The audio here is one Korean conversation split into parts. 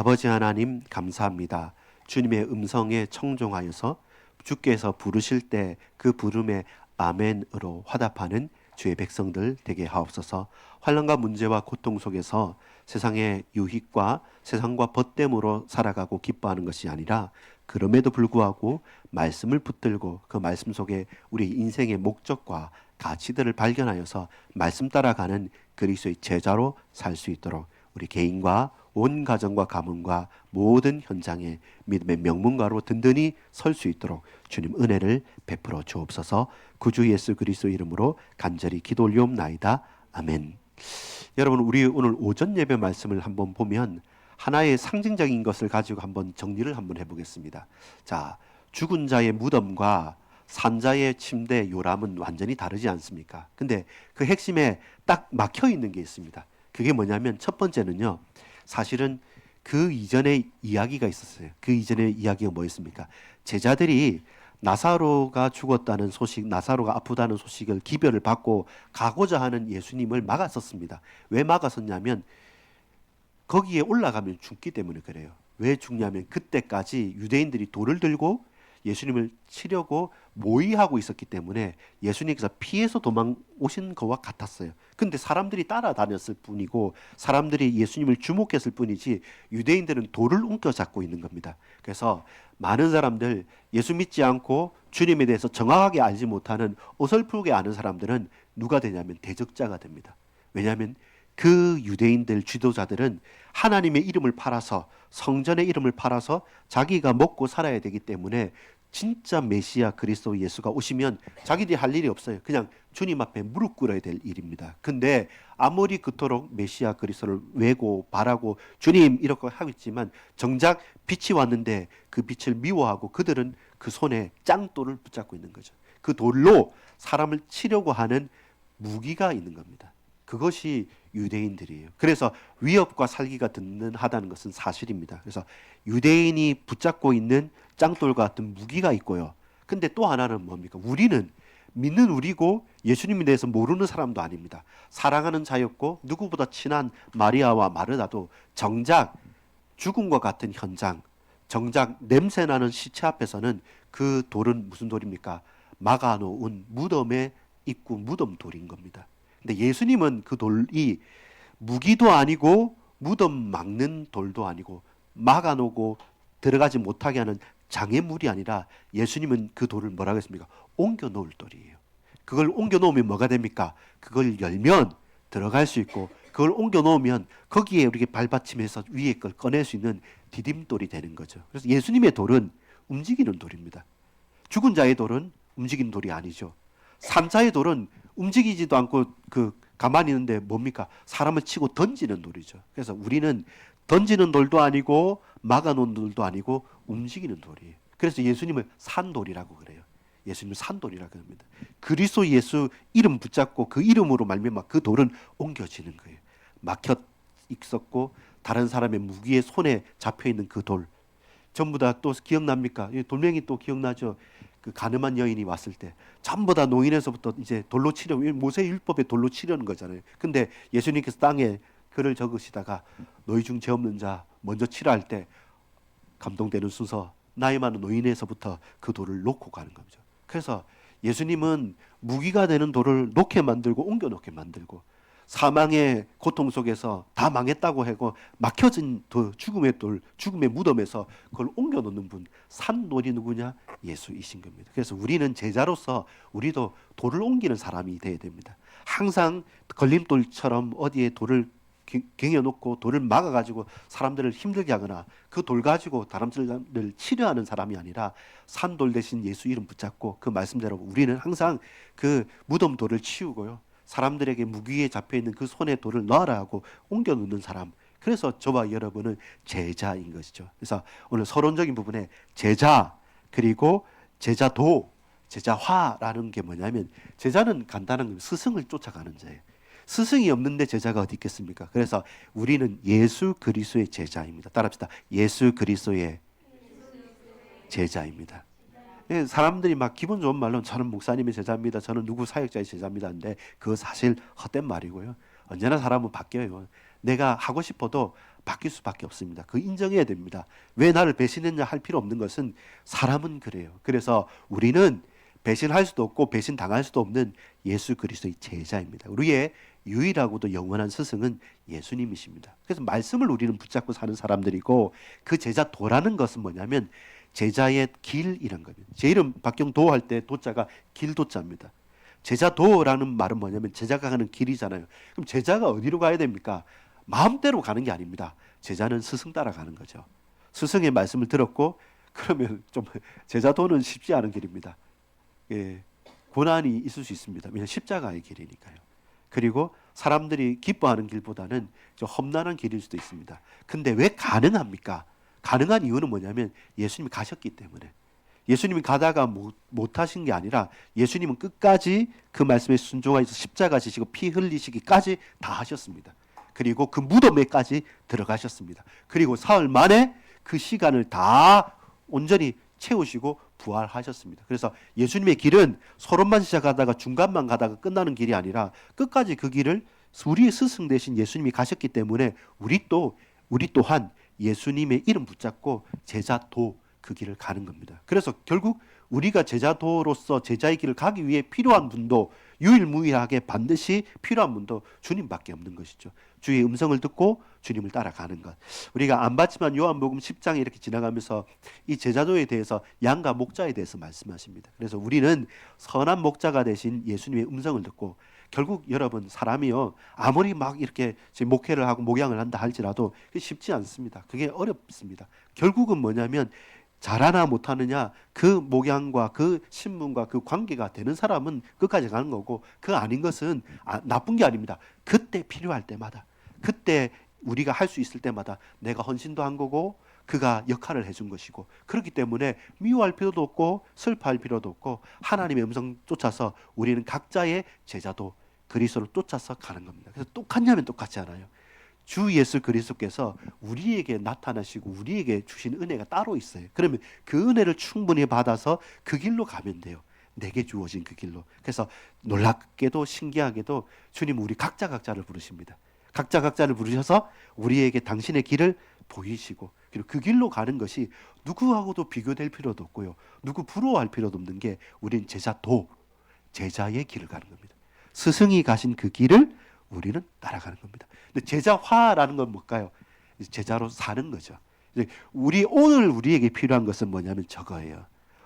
아버지 하나님 감사합니다. 주님의 음성에 청종하여서 주께서 부르실 때 그 부름에 아멘으로 화답하는 주의 백성들 되게 하옵소서. 환난과 문제와 고통 속에서 세상의 유익과 세상과 벗됨으로 살아가고 기뻐하는 것이 아니라 그럼에도 불구하고 말씀을 붙들고 그 말씀 속에 우리 인생의 목적과 가치들을 발견하여서 말씀 따라가는 그리스도의 제자로 살 수 있도록 우리 개인과 온 가정과 가문과 모든 현장에 믿음의 명문가로 든든히 설 수 있도록 주님 은혜를 베풀어 주옵소서. 구주 예수 그리스도 이름으로 간절히 기도 올리옵나이다. 아멘. 여러분, 우리 오늘 오전 예배 말씀을 한번 보면 하나의 상징적인 것을 가지고 한번 정리를 한번 해보겠습니다. 자, 죽은 자의 무덤과 산자의 침대 요람은 완전히 다르지 않습니까? 근데 그 핵심에 딱 막혀 있는 게 있습니다. 그게 뭐냐면 첫 번째는요, 사실은 그 이전에 이야기가 있었어요. 그 이전에 이야기가 뭐였습니까? 제자들이 나사로가 죽었다는 소식, 나사로가 아프다는 소식을 기별을 받고 가고자 하는 예수님을 막았었습니다. 왜 막았었냐면 거기에 올라가면 죽기 때문에 그래요. 왜 죽냐면 그때까지 유대인들이 돌을 들고 예수님을 치려고 모의하고 있었기 때문에 예수님께서 피해서 도망오신 것과 같았어요. 근데 사람들이 따라다녔을 뿐이고 사람들이 예수님을 주목했을 뿐이지 유대인들은 돌을 움켜잡고 있는 겁니다. 그래서 많은 사람들, 예수 믿지 않고 주님에 대해서 정확하게 알지 못하는 어설프게 아는 사람들은 누가 되냐면 대적자가 됩니다. 왜냐하면 그 유대인들 지도자들은 하나님의 이름을 팔아서, 성전의 이름을 팔아서 자기가 먹고 살아야 되기 때문에 진짜 메시아 그리스도 예수가 오시면 자기들이 할 일이 없어요. 그냥 주님 앞에 무릎 꿇어야 될 일입니다. 근데 아무리 그토록 메시아 그리스도를 외고 바라고 주님 이렇게 하고 있지만 정작 빛이 왔는데 그 빛을 미워하고 그들은 그 손에 짱돌을 붙잡고 있는 거죠. 그 돌로 사람을 치려고 하는 무기가 있는 겁니다. 그것이 유대인들이에요. 그래서 위협과 살기가 든든하다는 것은 사실입니다. 그래서 유대인이 붙잡고 있는 짱돌 같은 무기가 있고요. 근데 또 하나는 뭡니까? 우리는 믿는 우리고 예수님에 대해서 모르는 사람도 아닙니다. 사랑하는 자였고 누구보다 친한 마리아와 마르다도 정작 죽음과 같은 현장, 정작 냄새나는 시체 앞에서는 그 돌은 무슨 돌입니까? 막아놓은 무덤의 입구 무덤 돌인 겁니다. 근데 예수님은 그 돌이 무기도 아니고 무덤 막는 돌도 아니고 막아놓고 들어가지 못하게 하는 장애물이 아니라 예수님은 그 돌을 뭐라고 했습니까? 옮겨 놓을 돌이에요. 그걸 옮겨 놓으면 뭐가 됩니까? 그걸 열면 들어갈 수 있고 그걸 옮겨 놓으면 거기에 우리가 발받침해서 위에 걸 꺼낼 수 있는 디딤돌이 되는 거죠. 그래서 예수님의 돌은 움직이는 돌입니다. 죽은 자의 돌은 움직이는 돌이 아니죠. 산자의 돌은 움직이지도 않고 그 가만히 있는데 뭡니까? 사람을 치고 던지는 돌이죠. 그래서 우리는 던지는 돌도 아니고 막아놓은 돌도 아니고 움직이는 돌이에요. 그래서 예수님을 산돌이라고 그래요. 예수님을 산돌이라고 합니다. 그리스도 예수 이름 붙잡고 그 이름으로 말미암아 그 돌은 옮겨지는 거예요. 막혀 있었고 다른 사람의 무기의 손에 잡혀 있는 그 돌 전부 다 또 기억납니까? 돌멩이 또 기억나죠? 그 가늠한 여인이 왔을 때 전부 다 노인에서부터 이제 돌로 치려 모세 율법에 돌로 치려는 거잖아요. 근데 예수님께서 땅에 글을 적으시다가 너희 중 죄 없는 자 먼저 치라 할 때 감동되는 순서 나이 많은 노인에서부터 그 돌을 놓고 가는 거죠. 그래서 예수님은 무기가 되는 돌을 놓게 만들고 옮겨 놓게 만들고 사망의 고통 속에서 다 망했다고 하고 막혀진 죽음의 돌, 죽음의 무덤에서 그걸 옮겨 놓는 분, 산돌이 누구냐? 예수이신 겁니다. 그래서 우리는 제자로서 우리도 돌을 옮기는 사람이 되어야 됩니다. 항상 걸림돌처럼 어디에 돌을 갱여놓고 돌을 막아가지고 사람들을 힘들게 하거나 그 돌 가지고 사람들을 치료하는 사람이 아니라 산돌 대신 예수 이름 붙잡고 그 말씀대로 우리는 항상 그 무덤 돌을 치우고요. 사람들에게 무기에 잡혀있는 그 손에 돌을 놔라 하고 옮겨 놓는 사람. 그래서 저와 여러분은 제자인 것이죠. 그래서 오늘 서론적인 부분에 제자 그리고 제자도 제자화라는 게 뭐냐면 제자는 간단한 겁니다. 스승을 쫓아가는 자예요. 스승이 없는데 제자가 어디 있겠습니까? 그래서 우리는 예수 그리스도의 제자입니다. 따라합시다. 예수 그리스도의 제자입니다. 사람들이 막 기분 좋은 말로 저는 목사님의 제자입니다. 저는 누구 사역자의 제자입니다. 근데 그거 사실 헛된 말이고요. 언제나 사람은 바뀌어요. 내가 하고 싶어도 바뀔 수밖에 없습니다. 그 인정해야 됩니다. 왜 나를 배신했냐 할 필요 없는 것은 사람은 그래요. 그래서 우리는 배신할 수도 없고 배신당할 수도 없는 예수 그리스도의 제자입니다. 우리의 유일하고도 영원한 스승은 예수님이십니다. 그래서 말씀을 우리는 붙잡고 사는 사람들이고, 그 제자도라는 것은 뭐냐면 제자의 길이란 겁니다. 제 이름 박경도 할 때 도자가 길도자입니다. 제자도라는 말은 뭐냐면 제자가 가는 길이잖아요. 그럼 제자가 어디로 가야 됩니까? 마음대로 가는 게 아닙니다. 제자는 스승 따라 가는 거죠. 스승의 말씀을 들었고, 그러면 좀 제자도는 쉽지 않은 길입니다. 예, 고난이 있을 수 있습니다. 왜냐하면 십자가의 길이니까요. 그리고 사람들이 기뻐하는 길보다는 좀 험난한 길일 수도 있습니다. 근데 왜 가능합니까? 가능한 이유는 뭐냐면 예수님이 가셨기 때문에. 예수님이 가다가 못하신 게 아니라 예수님은 끝까지 그 말씀에 순종하셔서 십자가 지시고 피 흘리시기까지 다 하셨습니다. 그리고 그 무덤에까지 들어가셨습니다. 그리고 사흘 만에 그 시간을 다 온전히 채우시고 부활하셨습니다. 그래서 예수님의 길은 서론만 시작하다가 중간만 가다가 끝나는 길이 아니라 끝까지 그 길을 우리의 스승 되신 예수님이 가셨기 때문에 우리 또한 예수님의 이름 붙잡고 제자도 그 길을 가는 겁니다. 그래서 결국 우리가 제자도로서 제자의 길을 가기 위해 필요한 분도, 유일무이하게 반드시 필요한 분도 주님밖에 없는 것이죠. 주의 음성을 듣고 주님을 따라가는 것. 우리가 안 봤지만 요한복음 10장에 이렇게 지나가면서 이 제자도에 대해서 양과 목자에 대해서 말씀하십니다. 그래서 우리는 선한 목자가 되신 예수님의 음성을 듣고, 결국 여러분 사람이요 아무리 막 이렇게 목회를 하고 목양을 한다 할지라도 쉽지 않습니다. 그게 어렵습니다. 결국은 뭐냐면 잘하나 못하느냐, 그 목양과 그 신분과 그 관계가 되는 사람은 끝까지 가는 거고, 그 아닌 것은 나쁜 게 아닙니다. 그때 필요할 때마다, 그때 우리가 할 수 있을 때마다 내가 헌신도 한 거고 그가 역할을 해준 것이고, 그렇기 때문에 미워할 필요도 없고 슬퍼할 필요도 없고 하나님의 음성 쫓아서 우리는 각자의 제자도 그리스도를 쫓아서 가는 겁니다. 그래서 똑같냐면 똑같지 않아요. 주 예수 그리스도께서 우리에게 나타나시고 우리에게 주신 은혜가 따로 있어요. 그러면 그 은혜를 충분히 받아서 그 길로 가면 돼요. 내게 주어진 그 길로. 그래서 놀랍게도 신기하게도 주님 우리 각자를 부르십니다. 각자를 부르셔서 우리에게 당신의 길을 보이시고, 그리고 그 길로 가는 것이 누구하고도 비교될 필요도 없고요, 누구 부러워할 필요도 없는 게, 우린 제자의 길을 가는 겁니다. 스승이 가신 그 길을 우리는 따라가는 겁니다. 근데 제자화라는 건 뭘까요? 제자로 사는 거죠. 오늘 우리에게 필요한 것은 뭐냐면 저거예요.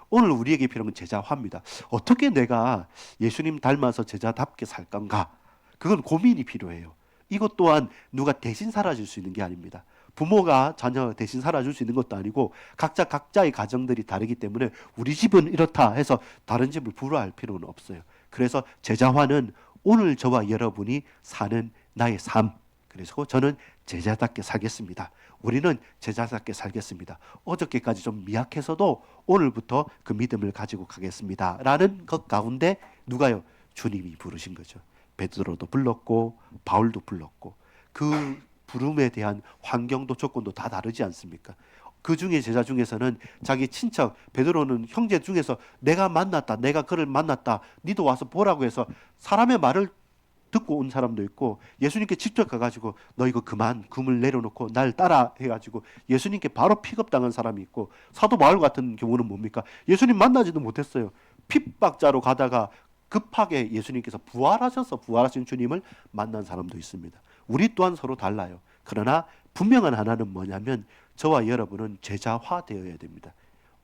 오늘 우리에게 필요한 건 제자화입니다. 어떻게 내가 예수님 닮아서 제자답게 살 건가? 그건 고민이 필요해요. 이것 또한 누가 대신 살아줄 수 있는 게 아닙니다. 부모가 자녀 대신 살아줄 수 있는 것도 아니고 각자의 가정들이 다르기 때문에 우리 집은 이렇다 해서 다른 집을 부러워할 필요는 없어요. 그래서 제자화는 오늘 저와 여러분이 사는 나의 삶. 그래서 저는 제자답게 살겠습니다. 우리는 제자답게 살겠습니다. 어저께까지 좀 미약해서도 오늘부터 그 믿음을 가지고 가겠습니다. 라는 것 가운데 누가요? 주님이 부르신 거죠. 베드로도 불렀고 바울도 불렀고, 그 부름에 대한 환경도 조건도 다 다르지 않습니까? 그 중에 제자 중에서는 자기 친척 베드로는 형제 중에서 내가 그를 만났다, 니도 와서 보라고 해서 사람의 말을 듣고 온 사람도 있고, 예수님께 직접 가가지고 너 이거 그만 금을 내려놓고 날 따라 해가지고 예수님께 바로 픽업당한 사람이 있고, 사도 바울 같은 경우는 뭡니까? 예수님 만나지도 못했어요. 핍박자로 가다가 급하게 예수님께서 부활하신 주님을 만난 사람도 있습니다. 우리 또한 서로 달라요. 그러나 분명한 하나는 뭐냐면 저와 여러분은 제자화 되어야 됩니다.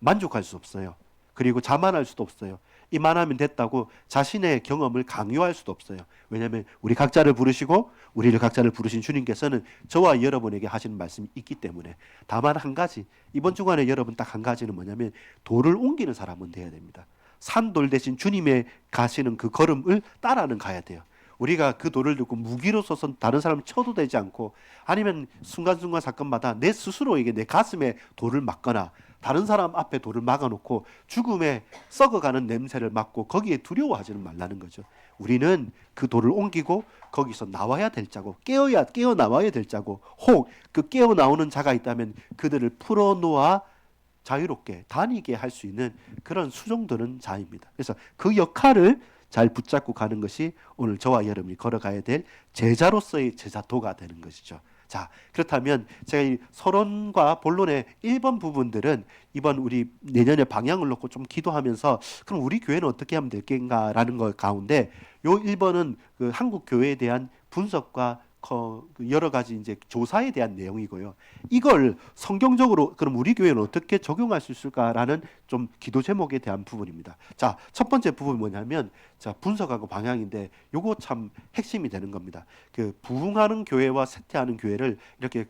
만족할 수 없어요. 그리고 자만할 수도 없어요. 이만하면 됐다고 자신의 경험을 강요할 수도 없어요. 왜냐하면 우리를 각자를 부르신 주님께서는 저와 여러분에게 하시는 말씀이 있기 때문에. 다만 한 가지, 이번 주간에 여러분 딱 한 가지는 뭐냐면 돌을 옮기는 사람은 돼야 됩니다. 산돌 대신 주님의 가시는 그 걸음을 따라는 가야 돼요. 우리가 그 돌을 들고 무기로 써서 다른 사람을 쳐도 되지 않고, 아니면 순간순간 사건마다 내 스스로에게 내 가슴에 돌을 맞거나 다른 사람 앞에 돌을 막아놓고 죽음에 썩어가는 냄새를 맡고 거기에 두려워하지는 말라는 거죠. 우리는 그 돌을 옮기고 거기서 나와야 될 자고, 깨어나와야 될 자고, 혹 그 깨어나오는 자가 있다면 그들을 풀어놓아 자유롭게 다니게 할 수 있는 그런 수종드는 자입니다. 그래서 그 역할을 잘 붙잡고 가는 것이 오늘 저와 여러분이 걸어가야 될 제자로서의 제자도가 되는 것이죠. 자, 그렇다면 제가 이 서론과 본론의 1번 부분들은 이번 우리 내년의 방향을 놓고 좀 기도하면서 그럼 우리 교회는 어떻게 하면 될겠는가라는 것 가운데 요 1번은 그 한국 교회에 대한 분석과 그 여러 가지 이제 조사에 대한 내용이고요. 이걸 성경적으로 그럼 우리 교회는 어떻게 적용할 수 있을까라는 좀 기도 제목에 대한 부분입니다. 자, 첫 번째 부분이 뭐냐면 자, 분석하고 방향인데 요거 참 핵심이 되는 겁니다. 그 부흥하는 교회와 쇠퇴하는 교회를 이렇게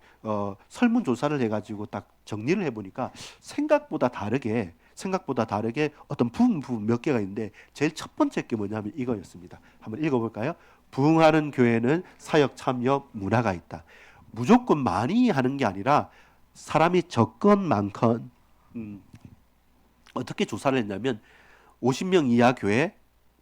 설문조사를 해가지고 딱 정리를 해보니까 생각보다 다르게 어떤 부분 몇 개가 있는데 제일 첫 번째 게 뭐냐면 이거였습니다. 한번 읽어볼까요? 부흥하는 교회는 사역 참여 문화가 있다. 무조건 많이 하는 게 아니라 사람이 적건 많건 어떻게 조사를 했냐면 50명 이하 교회,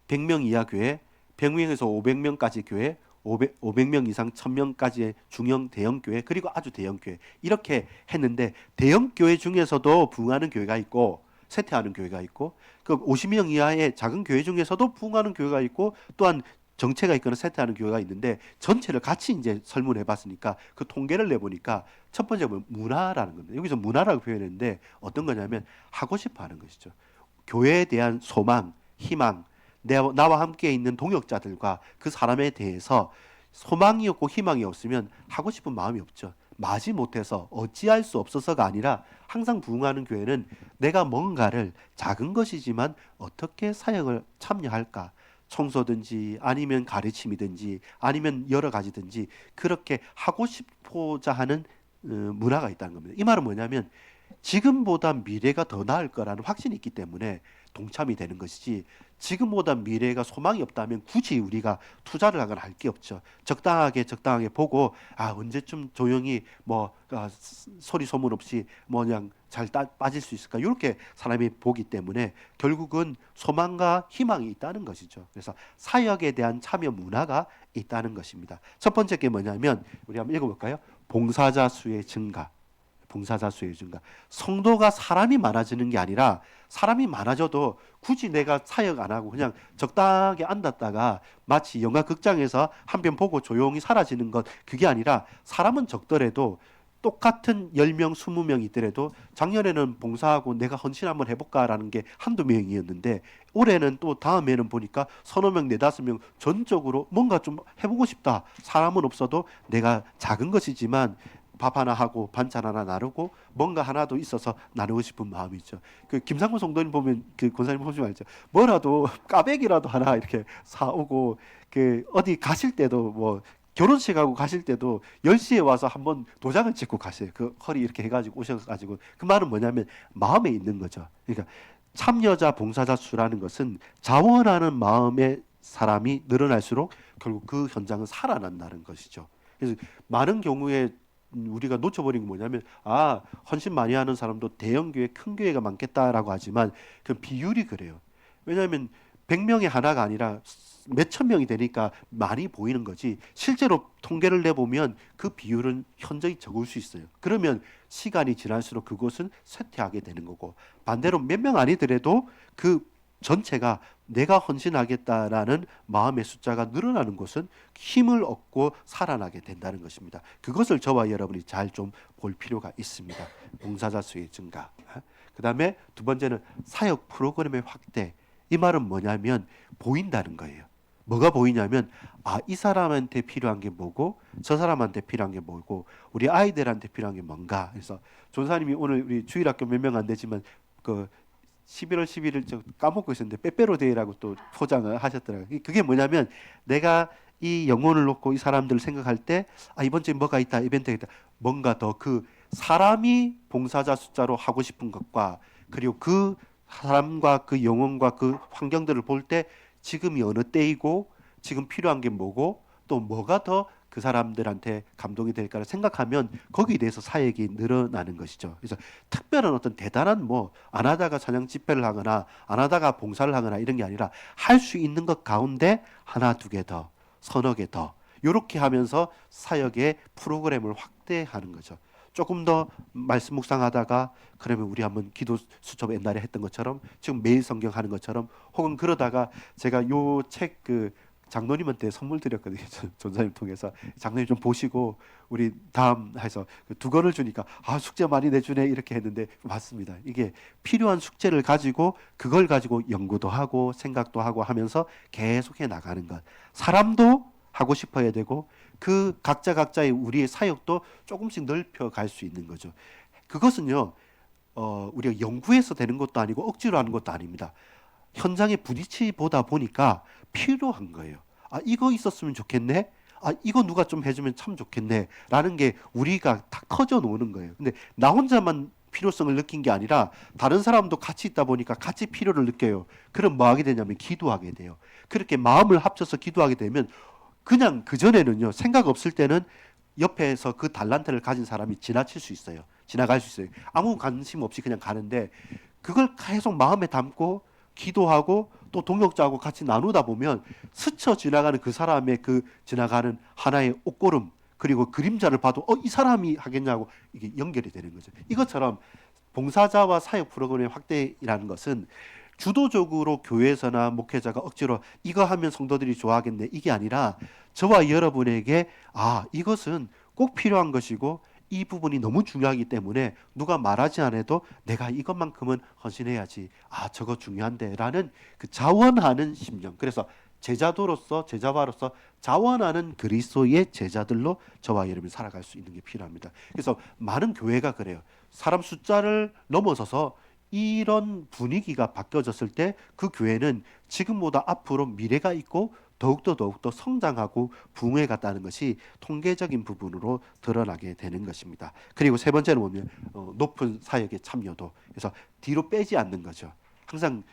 100명 이하 교회, 100명에서 500명까지 교회, 500명 이상 1000명까지의 중형 대형 교회 그리고 아주 대형 교회 이렇게 했는데 대형 교회 중에서도 부흥하는 교회가 있고 쇠퇴하는 교회가 있고 그 50명 이하의 작은 교회 중에서도 부흥하는 교회가 있고 또한 정체가 있거나 쇠퇴하는 교회가 있는데 전체를 같이 이제 설문해 봤으니까 그 통계를 내보니까 첫 번째 문화라는 겁니다. 여기서 문화라고 표현했는데 어떤 거냐면 하고 싶어 하는 것이죠. 교회에 대한 소망, 희망, 나와 함께 있는 동역자들과 그 사람에 대해서 소망이 없고 희망이 없으면 하고 싶은 마음이 없죠. 마지 못해서 어찌할 수 없어서가 아니라 항상 부흥하는 교회는 내가 뭔가를 작은 것이지만 어떻게 사역을 참여할까 청소든지 아니면 가르침이든지 아니면 여러 가지든지 그렇게 하고 싶고자 하는 문화가 있다는 겁니다. 이 말은 뭐냐면 지금보다 미래가 더 나을 거라는 확신이 있기 때문에 동참이 되는 것이지 지금보다 미래가 소망이 없다면 굳이 우리가 투자를 하거나 할 게 없죠. 적당하게 보고 언제쯤 조용히 소리 소문 없이 그냥 잘 빠질 수 있을까 이렇게 사람이 보기 때문에 결국은 소망과 희망이 있다는 것이죠. 그래서 사역에 대한 참여 문화가 있다는 것입니다. 첫 번째 게 뭐냐면 우리 한번 읽어볼까요? 봉사자 수의 증가. 성도가 사람이 많아지는 게 아니라 사람이 많아져도 굳이 내가 사역 안 하고 그냥 적당하게 앉았다가 마치 영화 극장에서 한 편 보고 조용히 사라지는 것 그게 아니라 사람은 적더라도 똑같은 10명, 20명 있더라도 작년에는 봉사하고 내가 헌신 한번 해볼까라는 게 한두 명이었는데 올해는 또 다음에는 보니까 서너 명, 네다섯 명 전적으로 뭔가 좀 해보고 싶다. 사람은 없어도 내가 작은 것이지만 밥 하나 하고 반찬 하나 나누고 뭔가 하나도 있어서 나누고 싶은 마음이죠. 그 김상곤 성도님 보면 그 권사님 보시면 알죠. 뭐라도 까베기라도 하나 이렇게 사오고 그 어디 가실 때도 뭐 결혼식하고 가실 때도 10시에 와서 한번 도장을 찍고 가세요. 그 허리 이렇게 해가지고 오셔가지고 그 말은 뭐냐면 마음에 있는 거죠. 그러니까 참여자 봉사자 수라는 것은 자원하는 마음의 사람이 늘어날수록 결국 그 현장은 살아난다는 것이죠. 그래서 많은 경우에 우리가 놓쳐버린 게 뭐냐면 헌신 많이 하는 사람도 대형 교회 큰 교회가 많겠다라고 하지만 그 비율이 그래요. 왜냐하면 100명이 하나가 아니라 몇천 명이 되니까 많이 보이는 거지 실제로 통계를 내보면 그 비율은 현저히 적을 수 있어요. 그러면 시간이 지날수록 그것은 쇠퇴하게 되는 거고 반대로 몇 명 아니더라도 그 전체가 내가 헌신하겠다라는 마음의 숫자가 늘어나는 것은 힘을 얻고 살아나게 된다는 것입니다. 그것을 저와 여러분이 잘 좀 볼 필요가 있습니다. 봉사자 수의 증가. 그 다음에 두 번째는 사역 프로그램의 확대. 이 말은 뭐냐면 보인다는 거예요. 뭐가 보이냐면 이 사람한테 필요한 게 뭐고 저 사람한테 필요한 게 뭐고 우리 아이들한테 필요한 게 뭔가. 그래서 전사님이 오늘 우리 주일학교 몇 명 안 되지만 그 11월 11일 저 까먹고 있었는데 빼빼로데이라고 또 포장을 하셨더라고요. 그게 뭐냐면 내가 이 영혼을 놓고 이 사람들을 생각할 때 이번 주에 뭐가 있다 이벤트가 있다 뭔가 더 그 사람이 봉사자 숫자로 하고 싶은 것과 그리고 그 사람과 그 영혼과 그 환경들을 볼 때 지금이 어느 때이고 지금 필요한 게 뭐고 또 뭐가 더 그 사람들한테 감동이 될까를 생각하면 거기에 대해서 사역이 늘어나는 것이죠. 그래서 특별한 어떤 대단한 안 하다가 찬양 집회를 하거나 안 하다가 봉사를 하거나 이런 게 아니라 할 수 있는 것 가운데 하나 두 개 더, 서너 개 더 이렇게 하면서 사역의 프로그램을 확대하는 거죠. 조금 더 말씀 묵상하다가 그러면 우리 한번 기도 수첩 옛날에 했던 것처럼 지금 매일 성경 하는 것처럼 혹은 그러다가 제가 요 책 장로님한테 선물 드렸거든요. 전사님 통해서 장로님 좀 보시고 우리 다음 해서 두 권을 주니까 숙제 많이 내주네 이렇게 했는데 맞습니다. 이게 필요한 숙제를 가지고 그걸 가지고 연구도 하고 생각도 하고 하면서 계속해 나가는 것. 사람도 하고 싶어야 되고 그 각자의 우리의 사역도 조금씩 넓혀 갈 수 있는 거죠. 그것은요 우리가 연구해서 되는 것도 아니고 억지로 하는 것도 아닙니다. 현장에 부딪히 보다 보니까 필요한 거예요. 이거 있었으면 좋겠네. 이거 누가 좀 해주면 참 좋겠네. 라는 게 우리가 다 터져 놓는 거예요. 근데 나 혼자만 필요성을 느낀 게 아니라 다른 사람도 같이 있다 보니까 같이 필요를 느껴요. 그럼 뭐 하게 되냐면 기도하게 돼요. 그렇게 마음을 합쳐서 기도하게 되면 그냥 그전에는요, 생각 없을 때는 옆에서 그 달란트를 가진 사람이 지나칠 수 있어요. 지나갈 수 있어요. 아무 관심 없이 그냥 가는데 그걸 계속 마음에 담고 기도하고 또 동역자하고 같이 나누다 보면 스쳐 지나가는 그 사람의 그 지나가는 하나의 옷고름 그리고 그림자를 봐도 이 사람이 하겠냐고 이게 연결이 되는 거죠. 이것처럼 봉사자와 사역 프로그램의 확대라는 것은 주도적으로 교회에서나 목회자가 억지로 이거 하면 성도들이 좋아하겠네 이게 아니라 저와 여러분에게 이것은 꼭 필요한 것이고 이 부분이 너무 중요하기 때문에 누가 말하지 않아도 내가 이것만큼은 헌신해야지. 저거 중요한데 라는 그 자원하는 심령. 그래서 제자와로서 자원하는 그리스도의 제자들로 저와 여러분이 살아갈 수 있는 게 필요합니다. 그래서 많은 교회가 그래요. 사람 숫자를 넘어서서 이런 분위기가 바뀌어졌을 때 그 교회는 지금보다 앞으로 미래가 있고 더욱더 성장하고 부흥해 갔다는 것이 통계적인 부분으로 드러나게 되는 것입니다. 그리고 세 번째는 보면 높은 사역의 참여도. 그래서 뒤로 빼지 않는 거죠. 항상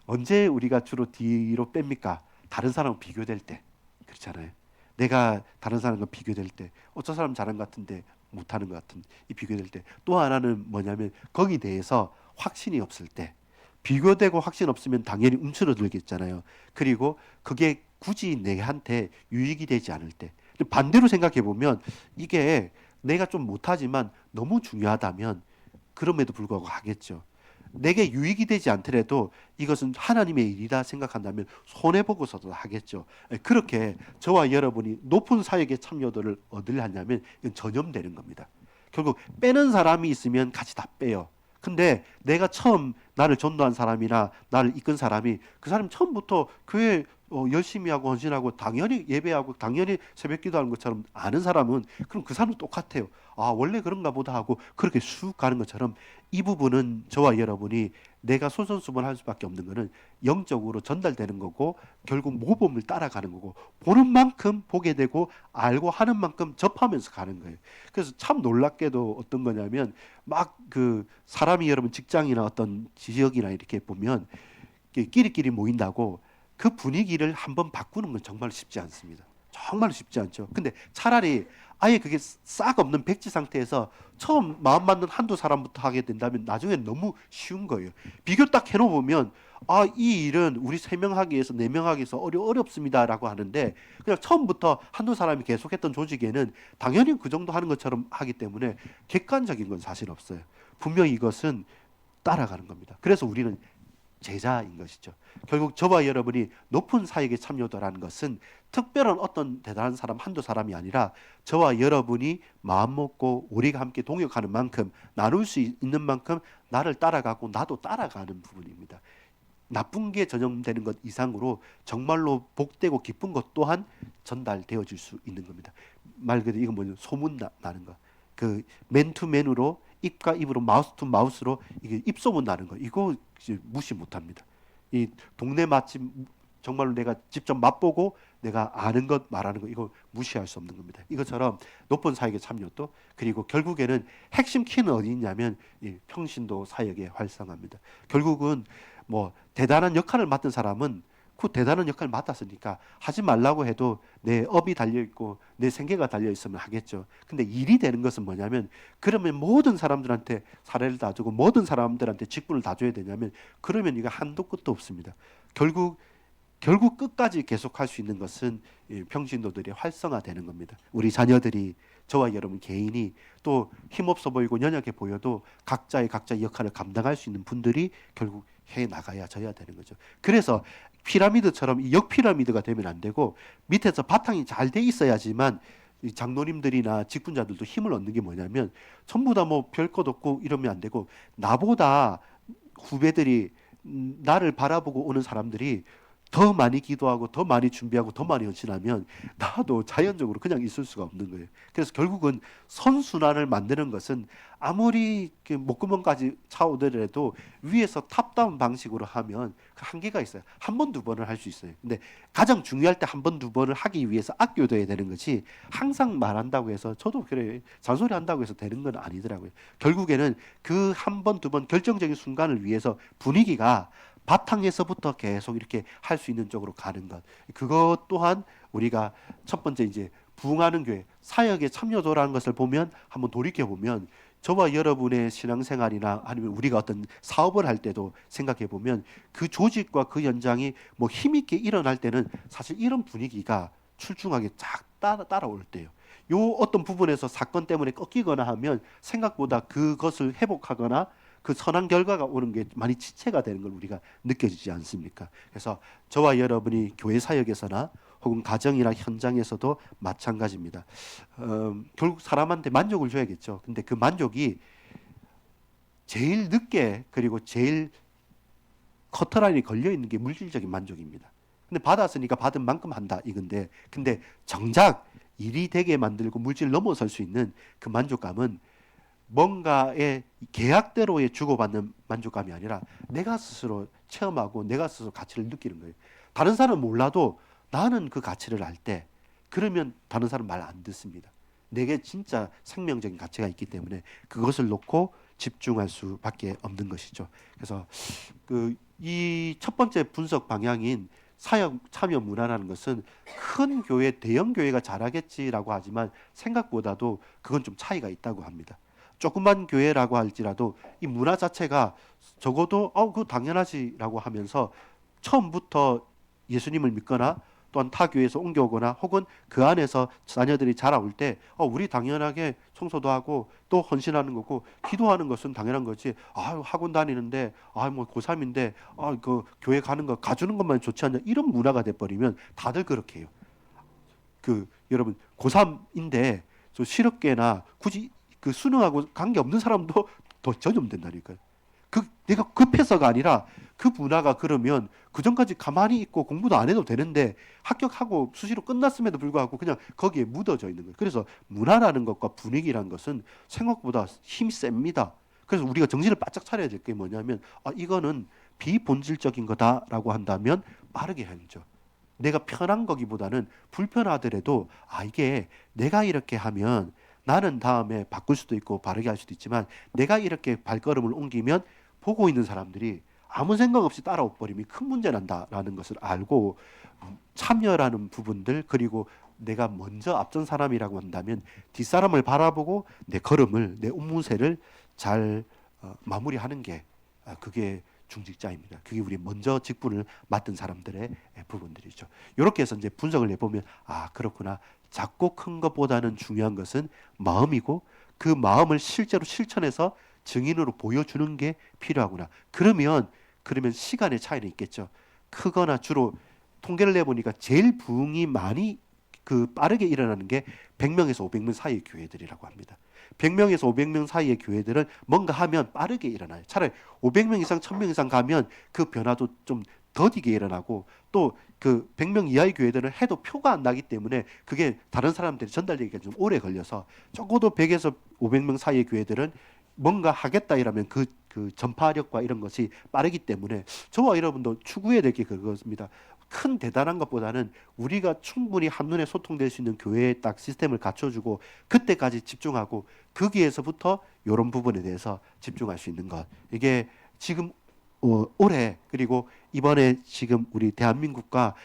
언제 우리가 주로 뒤로 뺍니까? 다른 사람과 비교될 때. 그렇잖아요. 내가 다른 사람과 비교될 때 어떤 사람 잘한 것 같은데 못하는 것 같은 이 비교될 때. 또 하나는 뭐냐면 거기에 대해서 확신이 없을 때. 비교되고 확신 없으면 당연히 움츠러들겠잖아요. 그리고 그게 굳이 내한테 유익이 되지 않을 때. 반대로 생각해 보면 이게 내가 좀 못하지만 너무 중요하다면 그럼에도 불구하고 하겠죠. 내게 유익이 되지 않더라도 이것은 하나님의 일이다 생각한다면 손해보고서도 하겠죠. 그렇게 저와 여러분이 높은 사역의 참여도를 얻으려 하냐면 이건 전염되는 겁니다. 결국 빼는 사람이 있으면 같이 다 빼요. 근데 내가 처음 나를 전도한 사람이나 나를 이끈 사람이 그 사람 처음부터 교회 열심히 하고 헌신하고 당연히 예배하고 당연히 새벽 기도하는 것처럼 아는 사람은 그럼 그 사람은 똑같아요. 원래 그런가 보다 하고 그렇게 쑥 가는 것처럼 이 부분은 저와 여러분이 내가 솔선수범할 수밖에 없는 것은 영적으로 전달되는 거고 결국 모범을 따라가는 거고 보는 만큼 보게 되고 알고 하는 만큼 접하면서 가는 거예요. 그래서 참 놀랍게도 어떤 거냐면 막 사람이 여러분 직장이나 어떤 지역이나 이렇게 보면 끼리끼리 모인다고 그 분위기를 한번 바꾸는 건 정말 쉽지 않습니다. 정말 쉽지 않죠. 근데 차라리 아예 그게 싹 없는 백지 상태에서 처음 마음 맞는 한두 사람부터 하게 된다면 나중엔 너무 쉬운 거예요. 비교 딱 해놓으면 이 일은 우리 3명 하기 위해서 4명 하기 위해서 어렵습니다라고 하는데 그냥 처음부터 한두 사람이 계속했던 조직에는 당연히 그 정도 하는 것처럼 하기 때문에 객관적인 건 사실 없어요. 분명히 이것은 따라가는 겁니다. 그래서 우리는 제자인 것이죠. 결국 저와 여러분이 높은 사역에 참여도라는 것은 특별한 어떤 대단한 사람 한두 사람이 아니라 저와 여러분이 마음 먹고 우리가 함께 동역하는 만큼 나눌 수 있는 만큼 나를 따라가고 나도 따라가는 부분입니다. 나쁜 게 전염되는 것 이상으로 정말로 복되고 기쁜 것 또한 전달되어질 수 있는 겁니다. 말 그대로 이건 뭐냐 소문 나는 거. 그 맨투맨으로 입과 입으로 마우스 투 마우스로 이게 입소문 나는 거 이거 무시 못합니다. 이 동네 맛집 정말로 내가 직접 맛보고 내가 아는 것 말하는 거 이거 무시할 수 없는 겁니다. 이것처럼 높은 사역의 참여도 그리고 결국에는 핵심 키는 어디 있냐면 이 평신도 사역의 활성화입니다. 결국은 뭐 대단한 역할을 맡은 사람은 그 대단한 역할을 맡았으니까 하지 말라고 해도 내 업이 달려있고 내 생계가 달려있으면 하겠죠. 근데 일이 되는 것은 뭐냐면 그러면 모든 사람들한테 사례를 다 주고 모든 사람들한테 직분을 다 줘야 되냐면 그러면 이거 한도 끝도 없습니다. 결국 끝까지 계속할 수 있는 것은 평신도들이 활성화되는 겁니다. 우리 자녀들이 저와 여러분 개인이 또 힘없어 보이고 연약해 보여도 각자의 역할을 감당할 수 있는 분들이 결국 해 나가야 져야 되는 거죠. 그래서 피라미드처럼 이 역피라미드가 되면 안 되고 밑에서 바탕이 잘 돼 있어야지만 이 장로님들이나 직분자들도 힘을 얻는 게 뭐냐면 전부 다 뭐 별 것 없고 이러면 안 되고 나보다 후배들이 나를 바라보고 오는 사람들이 더 많이 기도하고 더 많이 준비하고 더 많이 헌신하면 나도 자연적으로 그냥 있을 수가 없는 거예요. 그래서 결국은 선순환을 만드는 것은 아무리 목구멍까지 차오더라도 위에서 탑다운 방식으로 하면 그 한계가 있어요. 한 번, 두 번을 할 수 있어요. 근데 가장 중요할 때 한 번, 두 번을 하기 위해서 아껴둬야 되는 거지 항상 말한다고 해서 저도 그래 잔소리 한다고 해서 되는 건 아니더라고요. 결국에는 그 한 번, 두 번 결정적인 순간을 위해서 분위기가 바탕에서부터 계속 이렇게 할 수 있는 쪽으로 가는 것. 그것 또한 우리가 첫 번째 이제 부흥하는 교회, 사역에 참여도라는 것을 보면 한번 돌이켜 보면 저와 여러분의 신앙생활이나 아니면 우리가 어떤 사업을 할 때도 생각해 보면 그 조직과 그 현장이 뭐 힘있게 일어날 때는 사실 이런 분위기가 출중하게 쫙 따라올 때예요. 요 어떤 부분에서 사건 때문에 꺾이거나 하면 생각보다 그것을 회복하거나 그 선한 결과가 오는 게 많이 지체가 되는 걸 우리가 느껴지지 않습니까? 그래서 저와 여러분이 교회 사역에서나 혹은 가정이나 현장에서도 마찬가지입니다. 결국 사람한테 만족을 줘야겠죠. 근데 그 만족이 제일 늦게 그리고 제일 커터라인이 걸려 있는 게 물질적인 만족입니다. 근데 받았으니까 받은 만큼 한다 이건데, 근데 정작 일이 되게 만들고 물질 넘어설 수 있는 그 만족감은 뭔가의 계약대로의 주고받는 만족감이 아니라 내가 스스로 체험하고 내가 스스로 가치를 느끼는 거예요. 다른 사람은 몰라도 나는 그 가치를 알 때 그러면 다른 사람 말 안 듣습니다. 내게 진짜 생명적인 가치가 있기 때문에 그것을 놓고 집중할 수밖에 없는 것이죠. 그래서 그 이 첫 번째 분석 방향인 사역 참여 문화라는 것은 큰 교회, 대형 교회가 잘하겠지라고 하지만 생각보다도 그건 좀 차이가 있다고 합니다. 조그만 교회라고 할지라도 이 문화 자체가 적어도 그거 당연하지라고 하면서 처음부터 예수님을 믿거나 또한 타 교회에서 옮겨오거나 혹은 그 안에서 자녀들이 자라올 때 우리 당연하게 청소도 하고 또 헌신하는 거고 기도하는 것은 당연한 거지. 학원 다니는데 뭐 고3인데 그 교회 가는 거 가주는 것만 좋지 않냐 이런 문화가 돼 버리면 다들 그렇게 해요. 여러분 고3인데 저 실업계나 굳이 그 수능하고 관계 없는 사람도 더 전염된다니까요. 내가 급해서가 아니라 그 문화가 그러면 그 전까지 가만히 있고 공부도 안 해도 되는데 합격하고 수시로 끝났음에도 불구하고 그냥 거기에 묻어져 있는 거예요. 그래서 문화라는 것과 분위기라는 것은 생각보다 힘이 셉니다. 그래서 우리가 정신을 바짝 차려야 될 게 뭐냐면 이거는 비본질적인 거다라고 한다면 빠르게 행죠. 내가 편한 거기보다는 불편하더라도 이게 내가 이렇게 하면 나는 다음에 바꿀 수도 있고 바르게 할 수도 있지만 내가 이렇게 발걸음을 옮기면 보고 있는 사람들이 아무 생각 없이 따라오 버리면 큰 문제 난다라는 것을 알고 참여라는 부분들 그리고 내가 먼저 앞선 사람이라고 한다면 뒷사람을 바라보고 내 걸음을 내 옥무새를 잘 마무리하는 게 그게 중직자입니다. 그게 우리 먼저 직분을 맡은 사람들의 부분들이죠. 이렇게 해서 이제 분석을 해보면 그렇구나. 작고 큰 것보다는 중요한 것은 마음이고 그 마음을 실제로 실천해서 증인으로 보여주는 게 필요하구나. 그러면 시간의 차이는 있겠죠. 크거나 주로 통계를 내보니까 제일 부흥이 많이 빠르게 일어나는 게 100명에서 500명 사이의 교회들이라고 합니다. 100명에서 500명 사이의 교회들은 뭔가 하면 빠르게 일어나요. 차라리 500명 이상, 1000명 이상 가면 그 변화도 좀 더디게 일어나고 또 그 100명 이하의 교회들은 해도 표가 안 나기 때문에 그게 다른 사람들이 전달되기가 좀 오래 걸려서 적어도 100에서 500명 사이의 교회들은 뭔가 하겠다 이러면 그 전파력과 이런 것이 빠르기 때문에 저와 여러분도 추구해야 될 게 그것입니다. 큰 대단한 것보다는 우리가 충분히 한눈에 소통될 수 있는 교회의 딱 시스템을 갖춰주고 그때까지 집중하고 거기에서부터 이런 부분에 대해서 집중할 수 있는 것. 이게 지금 올해 그리고 이번에 지금 우리 대한민국과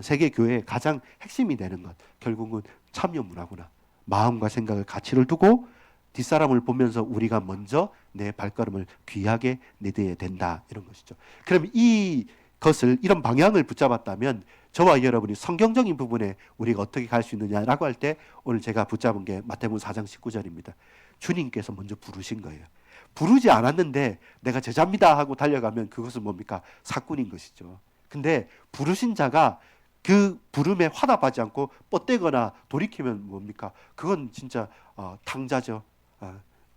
세계 교회의 가장 핵심이 되는 것. 결국은 참여 문화구나. 마음과 생각을 가치를 두고 뒷사람을 보면서 우리가 먼저 내 발걸음을 귀하게 내뎌야 된다. 이런 것이죠. 그럼 이것을 이런 방향을 붙잡았다면 저와 여러분이 성경적인 부분에 우리가 어떻게 갈 수 있느냐라고 할 때 오늘 제가 붙잡은 게 마태복음 4장 19절입니다. 주님께서 먼저 부르신 거예요. 부르지 않았는데 내가 제자입니다 하고 달려가면 그것은 뭡니까? 사꾼인 것이죠. 근데 부르신 자가 그 부름에 화답하지 않고 뻗대거나 돌이키면 뭡니까? 그건 진짜 탕자죠.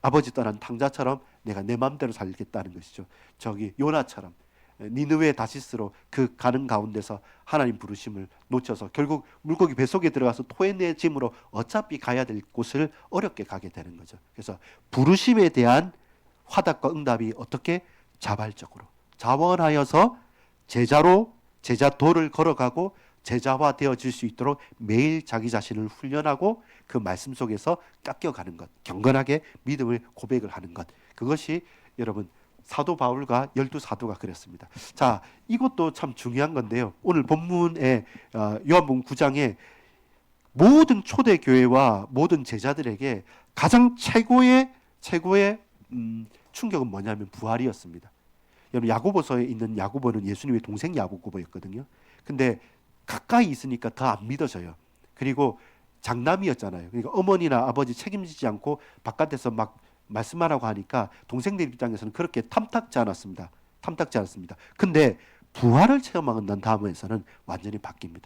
아버지 떠난 탕자처럼 내가 내 마음대로 살겠다는 것이죠. 저기 요나처럼 니느웨 다시스로 그 가는 가운데서 하나님 부르심을 놓쳐서 결국 물고기 뱃속에 들어가서 토해내짐으로 어차피 가야 될 곳을 어렵게 가게 되는 거죠. 그래서 부르심에 대한 화답과 응답이 어떻게? 자발적으로 자원하여서 제자 도를 걸어가고 제자화 되어질 수 있도록 매일 자기 자신을 훈련하고 그 말씀 속에서 깎여가는 것, 경건하게 믿음을 고백을 하는 것, 그것이 여러분 사도 바울과 12사도가 그랬습니다. 자, 이것도 참 중요한 건데요. 오늘 본문에 요한복음 9장에 모든 초대교회와 모든 제자들에게 가장 최고의 충격은 뭐냐면 부활이었습니다. 여러분 야고보서에 있는 야고보는 예수님의 동생 야고보였거든요. 근데 가까이 있으니까 더 안 믿어져요. 그리고 장남이었잖아요. 그러니까 어머니나 아버지 책임지지 않고 바깥에서 막 말씀하라고 하니까 동생들 입장에서는 그렇게 탐탁지 않았습니다. 근데 부활을 체험하고 난 다음에서는 완전히 바뀝니다.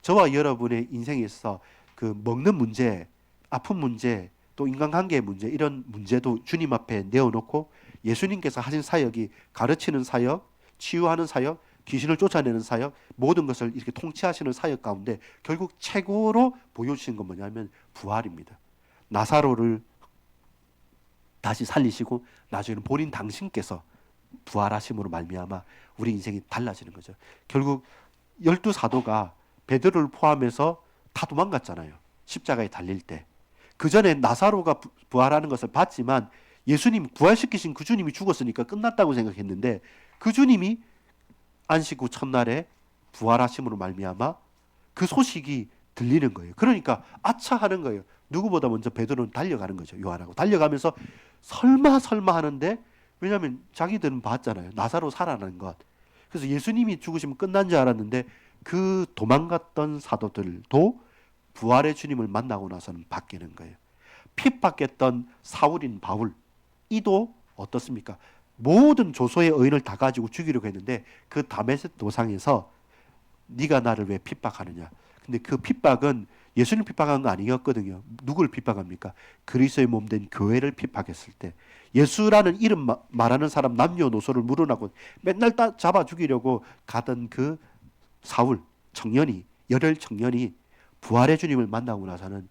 저와 여러분의 인생에 있어 그 먹는 문제, 아픈 문제, 또 인간관계의 문제, 이런 문제도 주님 앞에 내어놓고 예수님께서 하신 사역이 가르치는 사역, 치유하는 사역, 귀신을 쫓아내는 사역, 모든 것을 이렇게 통치하시는 사역 가운데 결국 최고로 보여주신 건 뭐냐면 부활입니다. 나사로를 다시 살리시고 나중에는 본인 당신께서 부활하심으로 말미암아 우리 인생이 달라지는 거죠. 결국 12사도가 베드로를 포함해서 다 도망갔잖아요. 십자가에 달릴 때. 그 전에 나사로가 부활하는 것을 봤지만 예수님 부활시키신 그 주님이 죽었으니까 끝났다고 생각했는데 그 주님이 안식 후 첫날에 부활하심으로 말미암아 그 소식이 들리는 거예요. 그러니까 아차 하는 거예요. 누구보다 먼저 베드로는 달려가는 거죠. 요한하고 달려가면서 설마 하는데, 왜냐하면 자기들은 봤잖아요. 나사로 살아난 것. 그래서 예수님이 죽으시면 끝난 줄 알았는데 그 도망갔던 사도들도 부활의 주님을 만나고 나서는 바뀌는 거예요. 핍박했던 사울인 바울, 이도 어떻습니까? 모든 조소의 의인을 다 가지고 죽이려고 했는데 그 다메섹 도상에서 네가 나를 왜 핍박하느냐. 근데 그 핍박은 예수님 핍박한 거 아니었거든요. 누굴 핍박합니까? 그리스도의 몸 된 교회를 핍박했을 때 예수라는 이름 말하는 사람 남녀노소를 물어나고 맨날 잡아 죽이려고 가던 그 사울 청년이, 열혈 청년이 부활의 주님을 만나고 나서는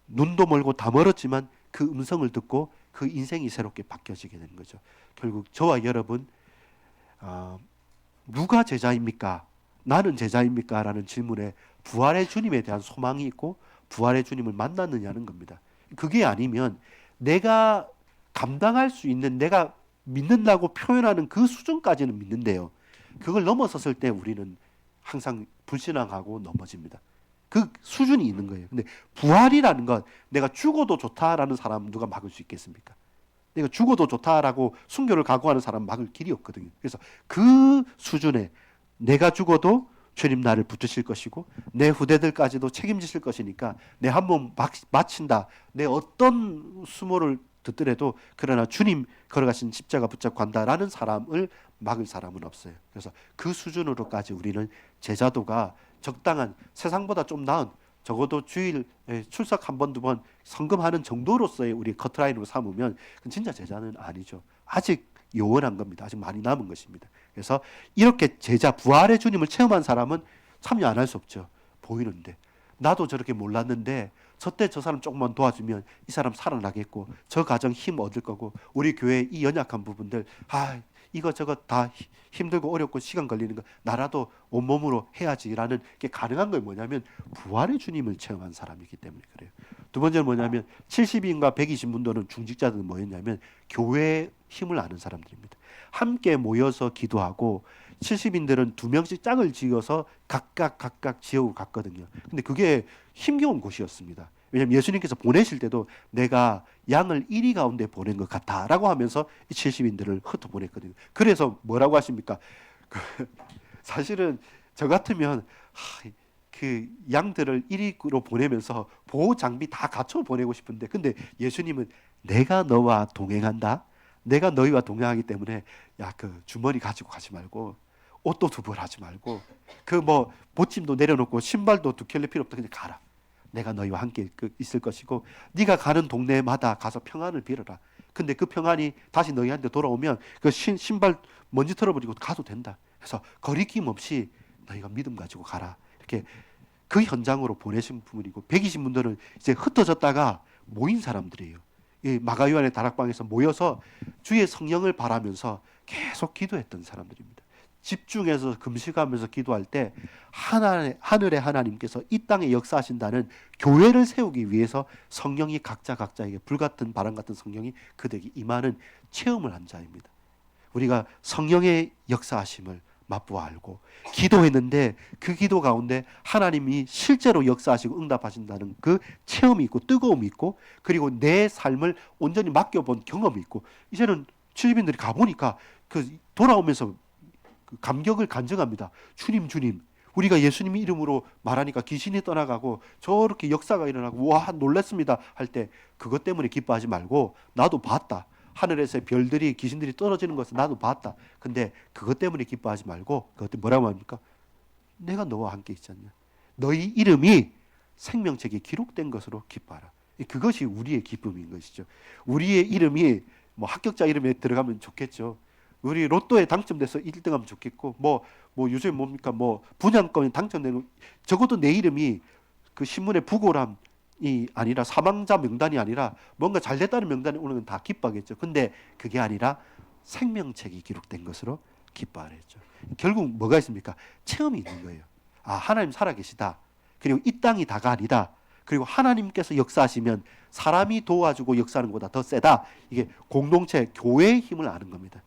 눈도 멀고 다 멀었지만 그 음성을 듣고 그 인생이 새롭게 바뀌어지게 되는 거죠. 결국 저와 여러분, 누가 제자입니까? 나는 제자입니까? 라는 질문에 부활의 주님에 대한 소망이 있고 부활의 주님을 만났느냐는 겁니다. 그게 아니면 내가 감당할 수 있는, 내가 믿는다고 표현하는 그 수준까지는 믿는데요. 그걸 넘어섰을 때 우리는 항상 불신앙하고 넘어집니다. 그 수준이 있는 거예요. 근데 부활이라는 건 내가 죽어도 좋다라는 사람 누가 막을 수 있겠습니까? 내가 죽어도 좋다라고 순교를 각오하는 사람 막을 길이 없거든요. 그래서 그 수준에 내가 죽어도 주님 나를 붙드실 것이고 내 후대들까지도 책임지실 것이니까 내 한 몸 바친다. 내 어떤 수모를 듣더라도 그러나 주님 걸어가신 십자가 붙잡고 간다라는 사람을 막을 사람은 없어요. 그래서 그 수준으로까지 우리는 제자도가 적당한, 세상보다 좀 나은, 적어도 주일 출석 한 번, 두 번 성금하는 정도로서의 우리 커트라인으로 삼으면 그건 진짜 제자는 아니죠. 아직 요원한 겁니다. 아직 많이 남은 것입니다. 그래서 이렇게 제자, 부활의 주님을 체험한 사람은 참여 안 할 수 없죠. 보이는데. 나도 저렇게 몰랐는데 저때 저 사람 조금만 도와주면 이 사람 살아나겠고 저 가정 힘 얻을 거고 우리 교회 이 연약한 부분들 이것저것 다 힘들고 어렵고 시간 걸리는 거 나라도 온몸으로 해야지라는 게 가능한 건 뭐냐면 부활의 주님을 체험한 사람이기 때문에 그래요. 두 번째는 뭐냐면 70인과 120문도는 중직자들은 뭐였냐면 교회의 힘을 아는 사람들입니다. 함께 모여서 기도하고 70인들은 두 명씩 짝을 지어서 각각 지어고 갔거든요. 근데 그게 힘겨운 곳이었습니다. 왜냐하면 예수님께서 보내실 때도 내가 양을 이리 가운데 보낸 것 같다라고 하면서 이 70인들을 흩어보냈거든요. 그래서 뭐라고 하십니까? 사실은 저 같으면 그 양들을 이리로 보내면서 보호 장비 다 갖춰 보내고 싶은데 근데 예수님은 내가 너와 동행한다. 내가 너희와 동행하기 때문에 야, 그 주머니 가지고 가지 말고 옷도 두 벌 하지 말고 그 뭐 보침도 내려놓고 신발도 두 켤레 필요 없다. 그냥 가라. 내가 너희와 함께 있을 것이고 네가 가는 동네마다 가서 평안을 빌어라. 근데 그 평안이 다시 너희한테 돌아오면 그 신발 먼지 털어버리고 가도 된다. 그래서 거리낌 없이 너희가 믿음 가지고 가라. 이렇게 그 현장으로 보내신 분이고 120분들은 이제 흩어졌다가 모인 사람들이에요. 이 마가요한의 다락방에서 모여서 주의 성령을 바라면서 계속 기도했던 사람들입니다. 집중해서 금식하면서 기도할 때 하늘의 하나님께서 이 땅에 역사하신다는 교회를 세우기 위해서 성령이 각자에게 불같은 바람 같은 성령이 그들에게 임하는 체험을 한 자입니다. 우리가 성령의 역사하심을 맛보아 알고 기도했는데 그 기도 가운데 하나님이 실제로 역사하시고 응답하신다는 그 체험이 있고 뜨거움이 있고 그리고 내 삶을 온전히 맡겨본 경험이 있고 이제는 70인들이 가보니까 그 돌아오면서 그 감격을 간증합니다. 주님 우리가 예수님 이름으로 말하니까 귀신이 떠나가고 저렇게 역사가 일어나고 와 놀랐습니다 할 때 그것 때문에 기뻐하지 말고 나도 봤다. 하늘에서 별들이 귀신들이 떨어지는 것을 나도 봤다. 근데 그것 때문에 기뻐하지 말고 그것 뭐라고 합니까? 내가 너와 함께 있지 않냐. 너희 이름이 생명책에 기록된 것으로 기뻐하라. 그것이 우리의 기쁨인 것이죠. 우리의 이름이 뭐 합격자 이름에 들어가면 좋겠죠. 우리 로또에 당첨돼서 1등하면 좋겠고 뭐 요새 뭡니까 뭐 분양권이 당첨되는 적어도 내 이름이 그 신문에 부고람 이 아니라 사망자 명단이 아니라 뭔가 잘됐다는 명단이 오는 건 다 기뻐하겠죠. 근데 그게 아니라 생명책이 기록된 것으로 기뻐하랬죠. 결국 뭐가 있습니까? 체험이 있는 거예요. 아, 하나님 살아계시다. 그리고 이 땅이 다가 아니다. 그리고 하나님께서 역사하시면 사람이 도와주고 역사하는 것보다 더 세다. 이게 공동체, 교회의 힘을 아는 겁니다.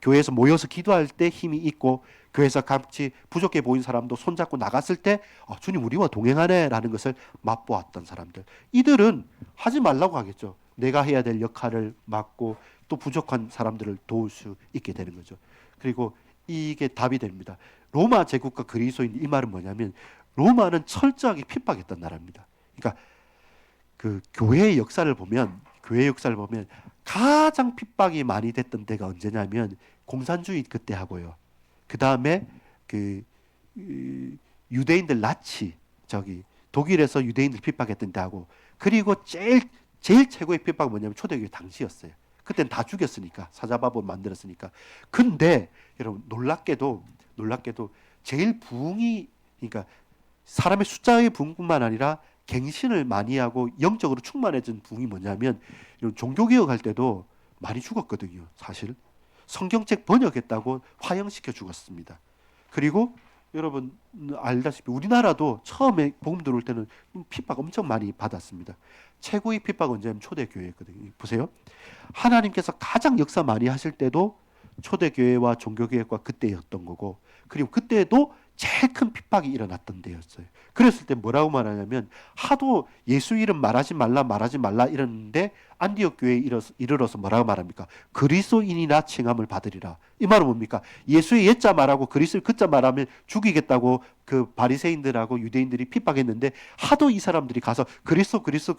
교회에서 모여서 기도할 때 힘이 있고 교회에서 같이 부족해 보인 사람도 손잡고 나갔을 때 주님 우리와 동행하네라는 것을 맛보았던 사람들. 이들은 하지 말라고 하겠죠. 내가 해야 될 역할을 맡고 또 부족한 사람들을 도울 수 있게 되는 거죠. 그리고 이게 답이 됩니다. 로마 제국과 그리스도인 이 말은 뭐냐면 로마는 철저하게 핍박했던 나라입니다. 그러니까 그 교회의 역사를 보면 가장 핍박이 많이 됐던 때가 언제냐면 공산주의 그때 하고요. 그 다음에 그 유대인들 나치 독일에서 유대인들 핍박했던 때하고 그리고 제일 최고의 핍박은 뭐냐면 초대교회 당시였어요. 그때는 다 죽였으니까 사자바보 만들었으니까. 근데 여러분 놀랍게도 제일 부흥이 그러니까 사람의 숫자의 부흥뿐만 아니라 갱신을 많이 하고 영적으로 충만해진 부흥이 뭐냐면 종교개혁할 때도 많이 죽었거든요. 사실 성경책 번역했다고 화형시켜 죽었습니다. 그리고 여러분 알다시피 우리나라도 처음에 복음 들어올 때는 핍박 엄청 많이 받았습니다. 최고의 핍박은 언제냐면 초대교회였거든요. 보세요. 하나님께서 가장 역사 많이 하실 때도 초대교회와 종교개혁과 그때였던 거고 그리고 그때도 제일 큰 핍박이 일어났던 때였어요. 그랬을 때 뭐라고 말하냐면 하도 예수 이름 말하지 말라 이러는데 안디옥 교회에 이르러서 뭐라고 말합니까? 그리스도인이나 칭함을 받으리라. 이 말은 뭡니까? 예수의 옛자 말하고 그리스도의 그자 말하면 죽이겠다고 그 바리새인들하고 유대인들이 핍박했는데 하도 이 사람들이 가서 그리스도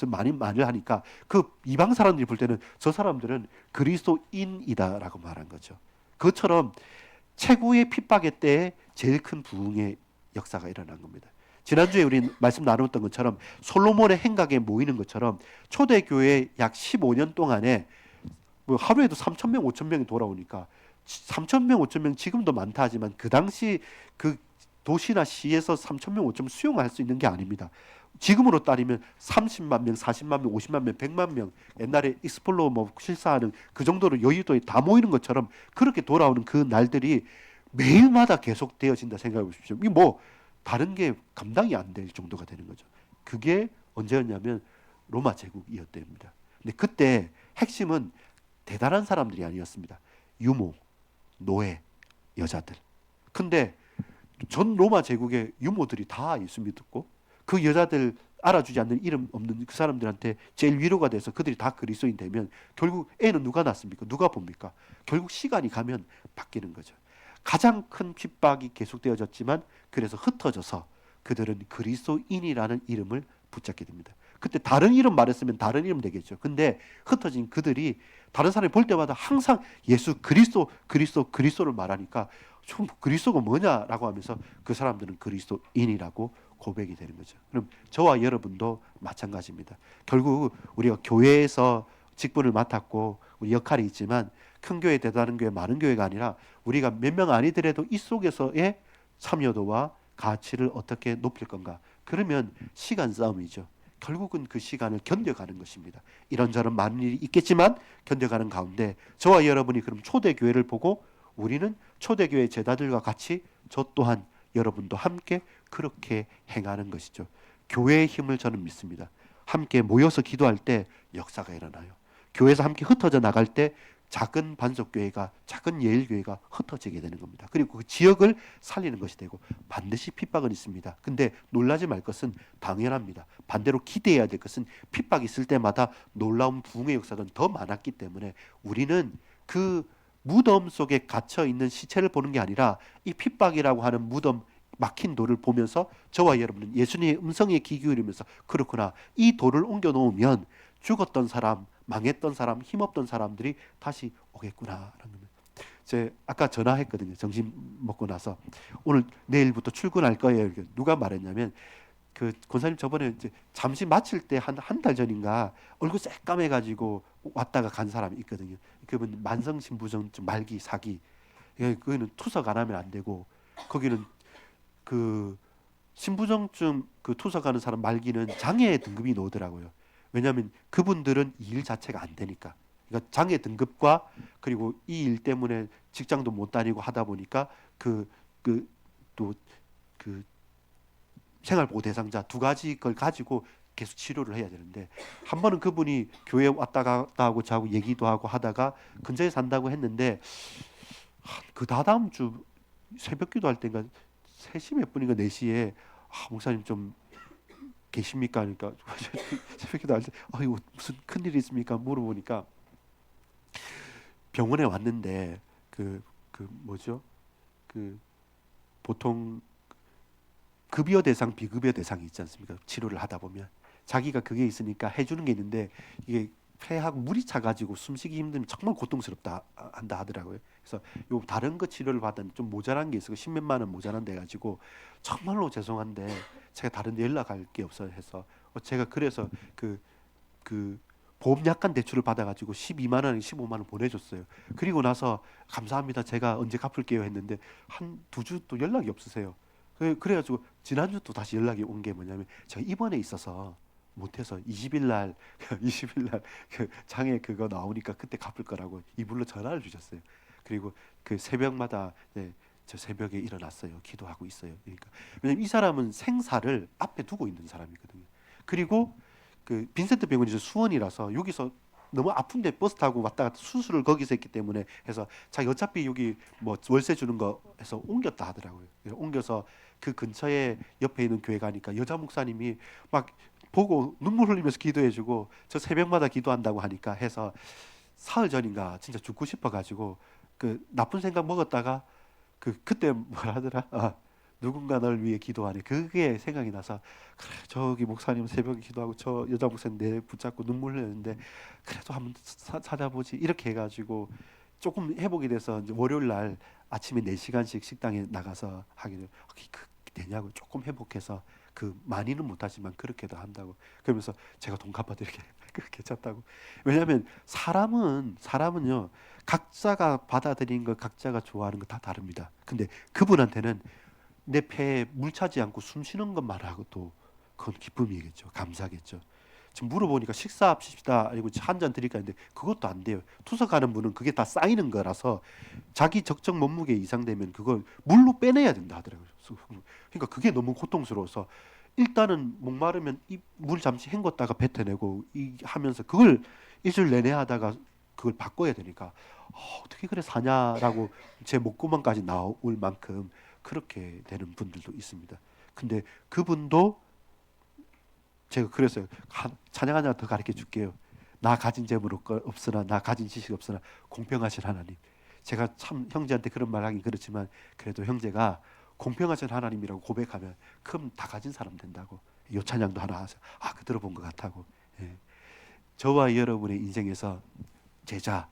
많이 말을 하니까 그 이방 사람들이 볼 때는 저 사람들은 그리스도인이다라고 말한 거죠. 그것처럼 최고의 핍박의 때에 제일 큰 부흥의 역사가 일어난 겁니다. 지난주에 우리 말씀 나눴던 것처럼 솔로몬의 행각에 모이는 것처럼 초대교회 약 15년 동안에 뭐 하루에도 3,000명, 5,000명이 돌아오니까 3,000명, 5,000명 지금도 많다 하지만 그 당시 그 도시나 시에서 3,000명, 5,000명 수용할 수 있는 게 아닙니다. 지금으로 따지면 30만 명, 40만 명, 50만 명, 100만 명 옛날에 익스플로어 뭐 실사하는 그 정도로 여의도에 다 모이는 것처럼 그렇게 돌아오는 그 날들이 매일마다 계속 되어진다 생각해 보십시오. 이 뭐 다른 게 감당이 안 될 정도가 되는 거죠. 그게 언제였냐면 로마 제국이었답니다. 근데 그때 핵심은 대단한 사람들이 아니었습니다. 유모, 노예, 여자들. 근데 전 로마 제국의 유모들이 다 예수 믿었고 그 여자들 알아주지 않는 이름 없는 그 사람들한테 제일 위로가 돼서 그들이 다 그리스도인 되면 결국 애는 누가 낳습니까? 누가 봅니까? 결국 시간이 가면 바뀌는 거죠. 가장 큰 핍박이 계속되어졌지만 그래서 흩어져서 그들은 그리스도인이라는 이름을 붙잡게 됩니다. 그때 다른 이름 말했으면 다른 이름 되겠죠. 근데 흩어진 그들이 다른 사람이 볼 때마다 항상 예수 그리스도 그리스도 그리스도를 말하니까 좀 그리스도가 뭐냐라고 하면서 그 사람들은 그리스도인이라고 고백이 되는 거죠. 그럼 저와 여러분도 마찬가지입니다. 결국 우리가 교회에서 직분을 맡았고 우리 역할이 있지만 큰 교회, 대단한 교회, 많은 교회가 아니라 우리가 몇 명 아니더라도 이 속에서의 참여도와 가치를 어떻게 높일 건가. 그러면 시간 싸움이죠. 결국은 그 시간을 견뎌가는 것입니다. 이런저런 많은 일이 있겠지만 견뎌가는 가운데 저와 여러분이 그럼 초대교회를 보고 우리는 초대교회 제자들과 같이 저 또한 여러분도 함께 그렇게 행하는 것이죠. 교회의 힘을 저는 믿습니다. 함께 모여서 기도할 때 역사가 일어나요. 교회에서 함께 흩어져 나갈 때 작은 반석교회가, 작은 예일교회가 흩어지게 되는 겁니다. 그리고 그 지역을 살리는 것이 되고 반드시 핍박은 있습니다. 근데 놀라지 말 것은 당연합니다. 반대로 기대해야 될 것은 핍박이 있을 때마다 놀라운 부흥의 역사는 더 많았기 때문에 우리는 그 무덤 속에 갇혀 있는 시체를 보는 게 아니라 이 핍박이라고 하는 무덤 막힌 돌을 보면서 저와 여러분은 예수님의 음성에 귀 기울이면서 그렇구나, 이 돌을 옮겨 놓으면 죽었던 사람, 망했던 사람, 힘없던 사람들이 다시 오겠구나라는 겁니다. 제 아까 전화했거든요. 점심 먹고 나서 오늘 내일부터 출근할 거예요. 이렇게 누가 말했냐면 그 권사님 저번에 이제 잠시 마칠 때 한 달 전인가 얼굴 새까매가지고 왔다가 간 사람이 있거든요. 그분 만성신부전증 말기 사기. 그거는 투석 안 하면 안 되고 거기는 그 신부전증 그 투석하는 사람 말기는 장애 등급이 나오더라고요. 왜냐하면 그분들은 이 일 자체가 안 되니까. 그러니까 장애 등급과 그리고 이 일 때문에 직장도 못 다니고 하다 보니까 그 생활보호 대상자 두 가지 걸 가지고 계속 치료를 해야 되는데 한 번은 그분이 교회 왔다 갔다 하고 자고 얘기도 하고 하다가 근처에 산다고 했는데 그 다다음 주 새벽 기도할 때인가 3시 몇 분인가 4시에 목사님 좀 계십니까? 그러니까 새벽 기도할 때 이거 무슨 큰일이 있습니까? 물어보니까 병원에 왔는데 그 뭐죠? 그 보통 급여 대상, 비급여 대상이 있지 않습니까? 치료를 하다 보면 자기가 그게 있으니까 해주는 게 있는데 이게 폐하고 물이 차가지고 숨쉬기 힘들면 정말 고통스럽다 한다 하더라고요. 그래서 요 다른 거 치료를 받은 좀 모자란 게 있어서 10몇만 원 모자란 데 가지고 정말로 죄송한데 제가 다른 데 연락할 게 없어 해서 제가 그래서 그 보험 약관 대출을 받아가지고 12만 원, 15만 원 보내줬어요. 그리고 나서 감사합니다. 제가 언제 갚을게요 했는데 한 2주 또 연락이 없으세요. 그래가지고 지난주 또 다시 연락이 온 게 뭐냐면 제가 입원에 있어서 못해서 20일 날 20일 날 그 장애 그거 나오니까 그때 갚을 거라고 이불로 전화를 주셨어요. 그리고 그 새벽마다 저 새벽에 일어났어요. 기도하고 있어요. 그러니까 왜냐면 이 사람은 생사를 앞에 두고 있는 사람이거든요. 그리고 그 빈센트 병원이 수원이라서 여기서 너무 아픈데 버스 타고 왔다 갔다 수술을 거기서 했기 때문에 해서 자기 어차피 여기 뭐 월세 주는 거 해서 옮겼다 하더라고요. 그래서 옮겨서 그 근처에 옆에 있는 교회 가니까 여자 목사님이 막 보고 눈물 흘리면서 기도해주고 저 새벽마다 기도한다고 하니까 해서 사흘 전인가 진짜 죽고 싶어가지고 그 나쁜 생각 먹었다가 그때 뭐라 하더라? 누군가 널 위해 기도하네. 그게 생각이 나서 그래 저기 목사님 새벽에 기도하고 저 여자 목사님 내 붙잡고 눈물 흘렸는데 그래도 한번 찾아보지 이렇게 해가지고 조금 회복이 돼서 이제 월요일 날 아침에 4시간씩 식당에 나가서 하게 돼요. 그 되냐고 조금 회복해서 그 많이는 못하지만 그렇게도 한다고 그러면서 제가 돈 갚아드리게 괜찮다고. 왜냐하면 사람은요 각자가 받아들인 거 각자가 좋아하는 거 다 다릅니다. 근데 그분한테는 내 폐에 물 차지 않고 숨 쉬는 것만으로도 그건 기쁨이겠죠. 감사겠죠. 지금 물어보니까 식사합시다. 아니고 한 잔 드릴까 했는데 그것도 안 돼요. 투석하는 분은 그게 다 쌓이는 거라서 자기 적정 몸무게 이상 되면 그걸 물로 빼내야 된다 하더라고요. 그러니까 그게 너무 고통스러워서 일단은 목마르면 이 물 잠시 헹궜다가 뱉어내고 이 하면서 그걸 일주일 내내 하다가 그걸 바꿔야 되니까 어떻게 그래 사냐라고 제 목구멍까지 나올 만큼 그렇게 되는 분들도 있습니다. 근데 그분도 제가 그랬어요. 찬양 하나 더 가르쳐 줄게요. 나 가진 재물 없으나 나 가진 지식 없으나 공평하신 하나님. 제가 참 형제한테 그런 말하기 그렇지만 그래도 형제가 공평하신 하나님이라고 고백하면 그럼 다 가진 사람 된다고. 요 찬양도 하나 하세요. 그 들어본 것 같다고. 예. 저와 여러분의 인생에서 제자,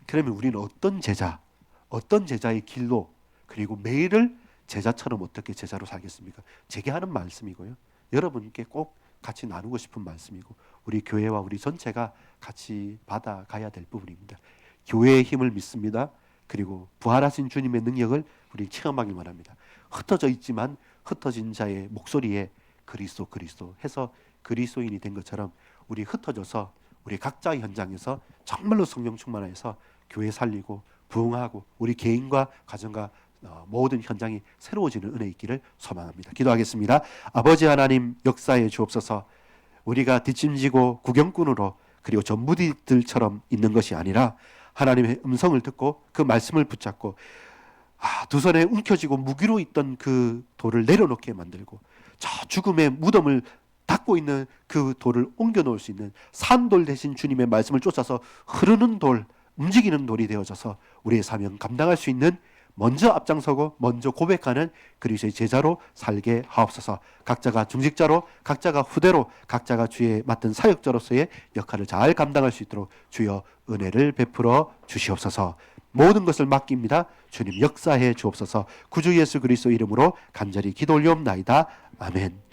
그러면 우리는 어떤 제자, 어떤 제자의 길로, 그리고 매일을 제자처럼 어떻게 제자로 살겠습니까? 제게 하는 말씀이고요. 여러분께 꼭 같이 나누고 싶은 말씀이고, 우리 교회와 우리 전체가 같이 받아가야 될 부분입니다. 교회의 힘을 믿습니다. 그리고 부활하신 주님의 능력을 우리 체험하기만 합니다. 흩어져 있지만 흩어진 자의 목소리에 그리스도 해서 그리스도인이 된 것처럼 우리 흩어져서 우리 각자의 현장에서 정말로 성령 충만해서 교회 살리고 부흥하고 우리 개인과 가정과 모든 현장이 새로워지는 은혜 있기를 소망합니다. 기도하겠습니다. 아버지 하나님, 역사에 주옵소서. 우리가 뒷짐지고 구경꾼으로 그리고 전부들처럼 있는 것이 아니라 하나님의 음성을 듣고 그 말씀을 붙잡고 두 손에 움켜쥐고 무기로 있던 그 돌을 내려놓게 만들고 저 죽음의 무덤을 닫고 있는 그 돌을 옮겨 놓을 수 있는 산돌 대신 주님의 말씀을 쫓아서 흐르는 돌, 움직이는 돌이 되어져서 우리의 사명 감당할 수 있는, 먼저 앞장서고 먼저 고백하는 그리스도의 제자로 살게 하옵소서. 각자가 중직자로, 각자가 후대로, 각자가 주의 맡은 사역자로서의 역할을 잘 감당할 수 있도록 주여 은혜를 베풀어 주시옵소서. 모든 것을 맡깁니다. 주님 역사해 주옵소서. 구주 예수 그리스도 이름으로 간절히 기도 올리옵나이다. 아멘.